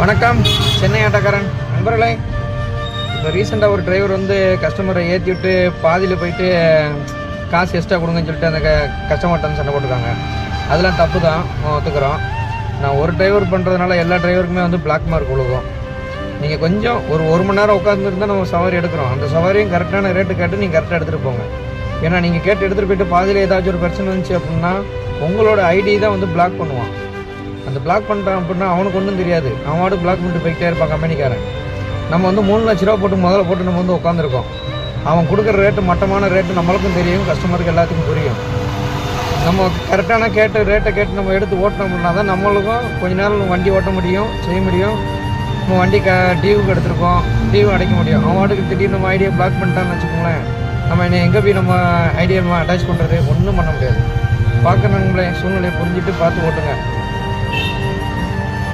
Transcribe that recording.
வணக்கம், சென்னை ஆட்டோக்காரன் நண்பர்களே. இப்போ ரீசெண்டாக ஒரு டிரைவர் வந்து கஸ்டமரை ஏற்றி விட்டு பாதியில் போயிட்டு காசு எக்ஸ்ட்ரா கொடுங்கன்னு சொல்லிட்டு அந்த கஸ்டமர்கிட்ட சண்டை போட்டுருக்காங்க. அதெல்லாம் தப்பு தான், ஒத்துக்கிறோம். நான் ஒரு டிரைவர் பண்ணுறதுனால எல்லா டிரைவருக்குமே வந்து பிளாக் மார்க் விழுகும். நீங்கள் கொஞ்சம் ஒரு மணி நேரம் உட்காந்துருந்தால் நம்ம சவாரி எடுக்கிறோம். அந்த சவாரியும் கரெக்டான ரேட்டு கேட்டு நீங்கள் கரெக்டாக எடுத்துகிட்டு போங்க. ஏன்னா நீங்கள் கேட்டு எடுத்துகிட்டு போயிட்டு பாதியில் ஏதாச்சும் ஒரு பிரச்சனை இருந்துச்சு அப்படின்னா உங்களோட ஐடி தான் வந்து பிளாக் பண்ணுவான். அந்த பிளாக் பண்ணிட்டான் அப்படின்னா அவனுக்கு ஒன்றும் தெரியாது, அவனோட பிளாக் பண்ணிட்டு போய்கிட்டே இருப்பான் கம்பெனிக்காரன். நம்ம வந்து 3 லட்ச ரூபா முதல்ல போட்டு நம்ம வந்து உட்காந்துருக்கோம். அவன் கொடுக்குற ரேட்டு மட்டமான ரேட்டு நம்மளுக்கும் தெரியும், கஸ்டமருக்கு எல்லாத்துக்கும் புரியும். நம்ம கரெக்டான ரேட்டை கேட்டு நம்ம எடுத்து ஓட்டணும் அப்படின்னா தான் நம்மளுக்கும் கொஞ்ச நேரம் வண்டி ஓட்ட முடியும், செய்ய முடியும். நம்ம வண்டி டியூவுக்கு எடுத்துருக்கோம், டியூ அடைக்க முடியும். அவன் வாட்டுக்கு திடீர்னு நம்ம ஐடியா பிளாக் பண்ணிட்டான்னு வச்சுக்கோங்களேன், நம்ம எங்கே போய் நம்ம ஐடியா அட்டாச் பண்ணுறது ஒன்றும் பண்ண முடியாது. பார்க்க நம்மளே சூழ்நிலையை புரிஞ்சுட்டு பார்த்து ஓட்டுங்க.